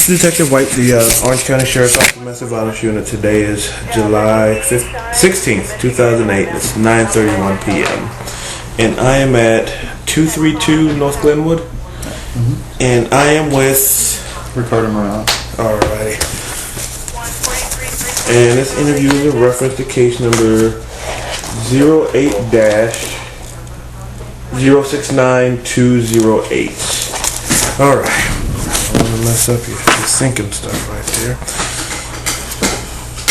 This is Detective White, the Orange County Sheriff's Office Domestic Violence Unit. Today is July 16th, 2008. It's 9:31 p.m. And I am at 232 North Glenwood. Mm-hmm. And I am with Ricardo Morales. Alrighty. And this interview is a reference to case number 08-069208. Alright. I don't want to mess up your sinking stuff right there.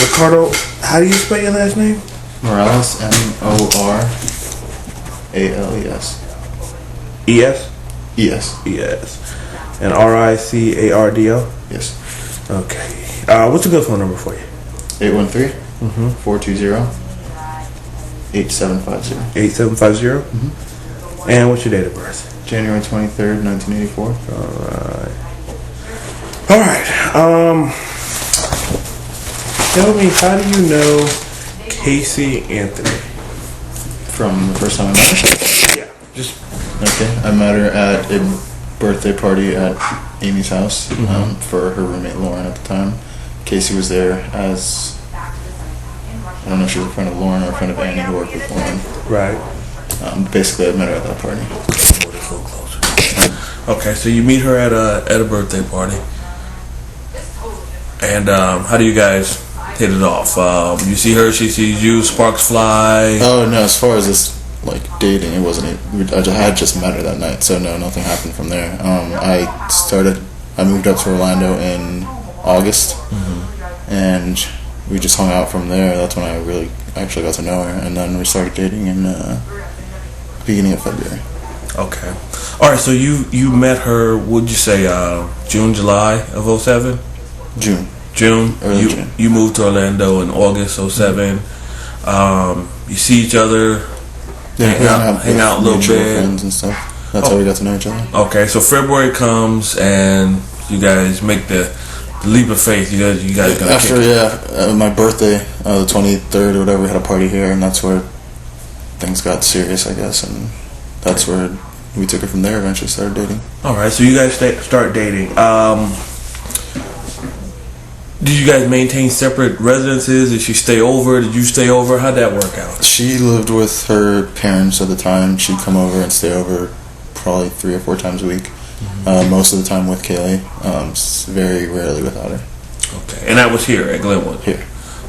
Ricardo, how do you spell your last name? Morales, Morales. E-S? E-S. E-S. And Ricardo? Yes. Okay. What's a good phone number for you? 813-420-8750. 8750? Mm-hmm. And what's your date of birth? January 23rd, 1984. Alright. Tell me, how do you know Casey Anthony? From the first time I met her? Yeah. Just okay. I met her at a birthday party at Amy's house for her roommate Lauren at the time. Casey was there as, I don't know if she was a friend of Lauren or a friend of Annie who worked with Lauren. right. Basically, I met her at that party. Okay, so you meet her at a birthday party, and how do you guys hit it off? You see her, she sees you, sparks fly. Oh no! As far as this like dating, it wasn't. I had just met her that night, so no, nothing happened from there. I moved up to Orlando in August, and we just hung out from there. That's when I really actually got to know her, and then we started dating in beginning of February. Okay. All right. So you met her. Would you say June, July of 07? June. Early June. You moved to Orlando in August 07. You see each other. Yeah, hang out a little bit. Friends and stuff. That's how we got to know each other. Okay. So February comes and you guys make the leap of faith. You guys gonna after my birthday, the 23rd or whatever, we had a party here, and that's where things got serious, I guess, and that's where we took it from there. Eventually started dating. All right, so you guys start dating. Did you guys maintain separate residences? Did she stay over? Did you stay over? How'd that work out? She lived with her parents at the time. She'd come over and stay over probably 3 or 4 times a week. Most of the time with Kaylee. Very rarely without her. Okay, and that was here at Glenwood? Here.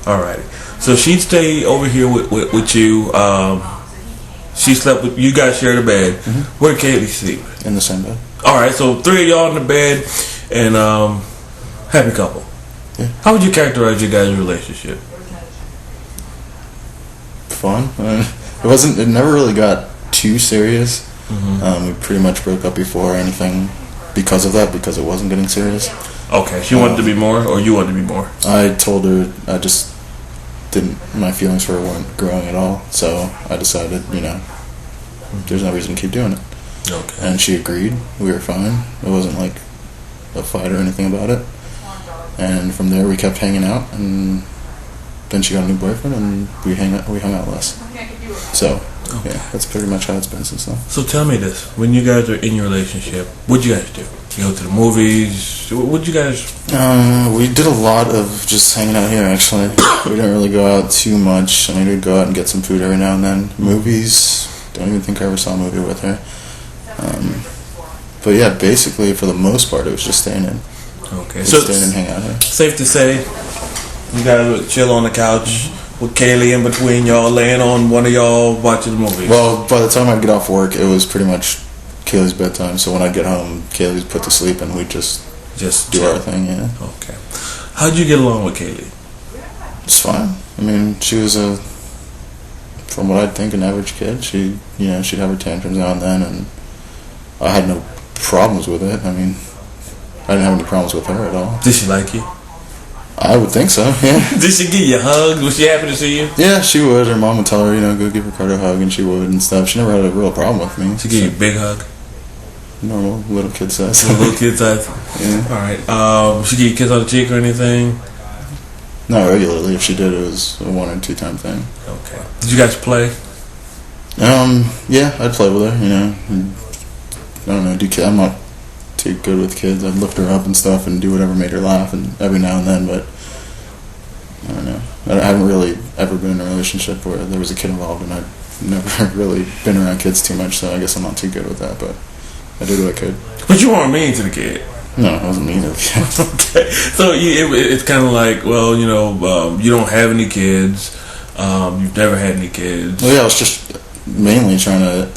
All righty. So she'd stay over here with you. She slept with you. Guys shared a bed. Where did Kaylee sleep? In the same bed. All right, so 3 of y'all in the bed, and happy couple. Yeah. How would you characterize your guys' relationship? Fun. It never really got too serious. We pretty much broke up before anything because of that, because it wasn't getting serious. Okay, she wanted to be more, or you wanted to be more? I told her I just my feelings for her weren't growing at all, so I decided, there's no reason to keep doing it. Okay. And she agreed. We were fine. It wasn't like a fight or anything about it. And from there we kept hanging out, and then she got a new boyfriend, and we hung out less. So, yeah, that's pretty much how it's been since then. So tell me this: when you guys are in your relationship, what'd you guys do? You go to the movies? What'd you guys? We did a lot of just hanging out here. Actually, we didn't really go out too much. I mean, we'd go out and get some food every now and then. Movies? Don't even think I ever saw a movie with her. But yeah, basically for the most part, it was just staying in. Okay, so staying and hang out here. Safe to say, you guys would chill on the couch with Kaylee in between y'all, laying on one of y'all watching the movie. Well, by the time I'd get off work, it was pretty much Kaylee's bedtime. So when I'd get home, Kaylee's put to sleep, and we'd just do our thing. Yeah. Okay. How'd you get along with Kaylee? It's fine. I mean, she was from what I'd think, an average kid. She'd have her tantrums now and then, and I had no problems with it. I mean, I didn't have any problems with her at all. Did she like you? I would think so, yeah. Did she give you hugs? Was she happy to see you? Yeah, she would. Her mom would tell her, go give Ricardo a hug, and she would and stuff. She never had a real problem with me. She gave you a big hug? Normal, little kid size. Little kid size? Yeah. Alright. She give you a kiss on the cheek or anything? Not regularly. If she did, it was a 1 or 2 time thing. Okay. Did you guys play? Yeah, I'd play with her, I don't know, I'm not too good with kids. I'd lift her up and stuff and do whatever made her laugh, and every now and then, but I don't know. I haven't really ever been in a relationship where there was a kid involved, and I've never really been around kids too much, so I guess I'm not too good with that, but I did what I could. But you weren't mean to the kid. No, I wasn't mean to the kid. Okay. So it's kind of like, well, you know, you don't have any kids. You've never had any kids. Well, yeah, I was just mainly trying to,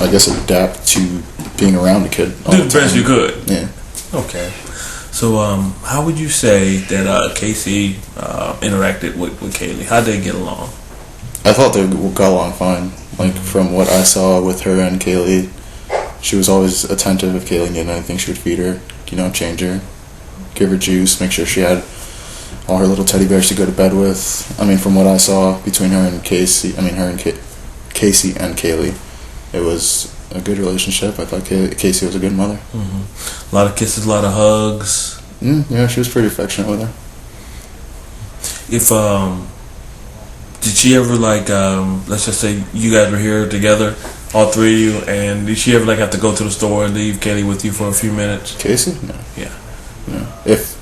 I guess, adapt to being around a kid. Do the best you could. Yeah. Okay. So, how would you say that Casey interacted with Kaylee? How'd they get along? I thought they got along fine. Like, from what I saw with her and Kaylee, she was always attentive. If Kaylee needed anything, she would feed her, you know, change her, give her juice, make sure she had all her little teddy bears to go to bed with. I mean, from what I saw between her and Casey, Casey and Kaylee, it was a good relationship. I thought Casey was a good mother. Mm-hmm. A lot of kisses, a lot of hugs. Yeah, she was pretty affectionate with her. If did she ever like let's just say you guys were here together, all three of you, and did she ever like have to go to the store and leave Kaylee with you for a few minutes? Casey? No. Yeah. No. If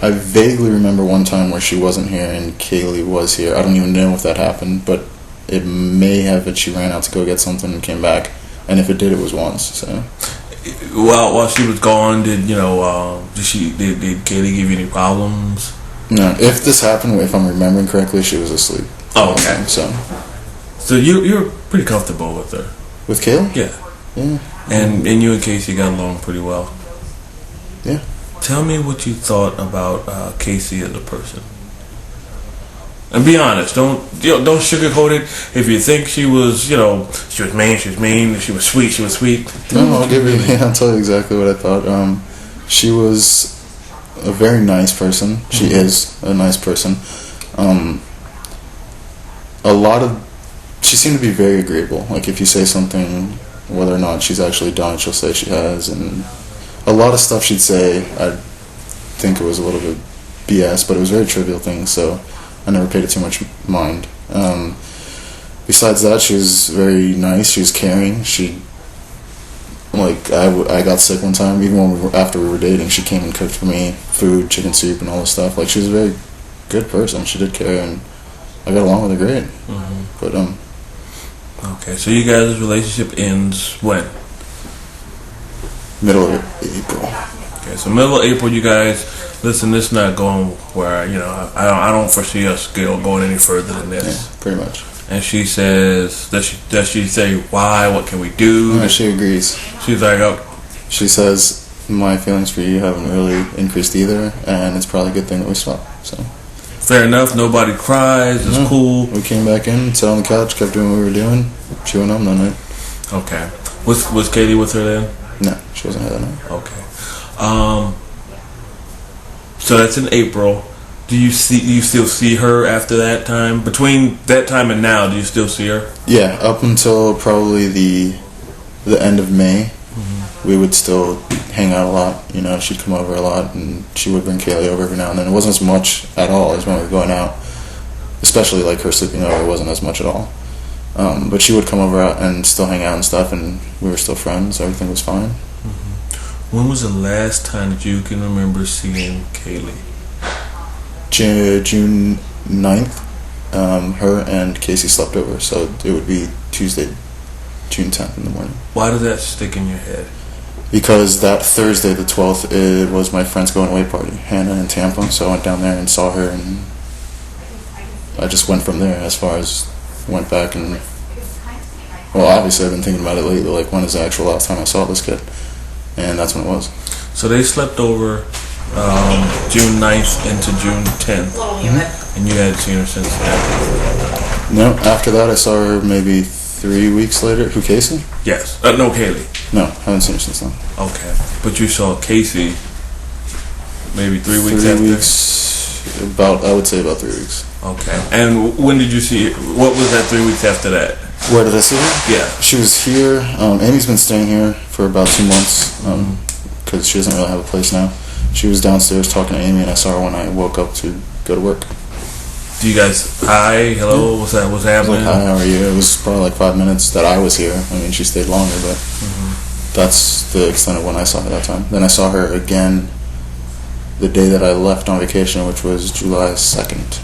I vaguely remember one time where she wasn't here and Kaylee was here. I don't even know if that happened, but it may have that she ran out to go get something and came back. And if it did, it was once. So, while she was gone, did did Kaylee give you any problems? No. If this happened, if I'm remembering correctly, she was asleep. Oh, okay. So you're pretty comfortable with her. With Kaylee? Yeah. Yeah. And you and Casey got along pretty well. Yeah. Tell me what you thought about Casey as a person. And be honest. Don't sugarcoat it. If you think she was mean, she was mean. If she was sweet. No, I'll tell you exactly what I thought. She was a very nice person. She is a nice person. She seemed to be very agreeable. Like, if you say something, whether or not she's actually done it, she'll say she has. And a lot of stuff she'd say, I think it was a little bit BS, but it was very trivial things, so I never paid it too much mind. Besides that, she was very nice. She was caring. I got sick one time, even after we were dating, she came and cooked for me food, chicken soup, and all this stuff. Like, she was a very good person. She did care, and I got along with her great. Mm-hmm. But okay, so you guys' relationship ends when? Middle of April. Okay, so middle of April, you guys. Listen, this is not going where I don't foresee us going any further than this. Yeah, pretty much. And she says, does she say why? What can we do? No, she agrees. She's like, oh. She says, my feelings for you haven't really increased either, and it's probably a good thing that we swap. So. Fair enough. Nobody cries. It's cool. We came back in, sat on the couch, kept doing what we were doing. She went home that night. Okay. Was Katie with her then? No, she wasn't here that night. Okay. So that's in April. Do you still see her after that time? Between that time and now, do you still see her? Yeah, up until probably the end of May, we would still hang out a lot. You know, she'd come over a lot, and she would bring Kaylee over every now and then. It wasn't as much at all as when we were going out, especially like her sleeping over. It wasn't as much at all. But she would come over and still hang out and stuff, and we were still friends. Everything was fine. Mm-hmm. When was the last time that you can remember seeing Kaylee? June 9th. Her and Casey slept over, so it would be Tuesday, June 10th in the morning. Why does that stick in your head? Because that Thursday, the 12th, it was my friend's going away party, Hannah in Tampa, so I went down there and saw her, and I just went from there as far as went back and, well, obviously I've been thinking about it lately, like when is the actual last time I saw this kid, and that's when it was. So they slept over June 9th into June 10th, and you hadn't seen her since then? No, after that I saw her maybe 3 weeks later. Who, Casey? Yes. No, Kaylee. No, haven't seen her since then. Okay. But you saw Casey maybe 3 weeks after? 3 weeks, I would say about 3 weeks. Okay. And when did you see, what was that 3 weeks after that? Where did I see her? Yeah. She was here. Amy's been staying here for about 2 months because she doesn't really have a place now. She was downstairs talking to Amy, and I saw her when I woke up to go to work. Do you guys, hi, hello, what's happening? I was like, hi, how are you? It was probably like 5 minutes that I was here. I mean, she stayed longer, but that's the extent of when I saw her that time. Then I saw her again the day that I left on vacation, which was July 2nd.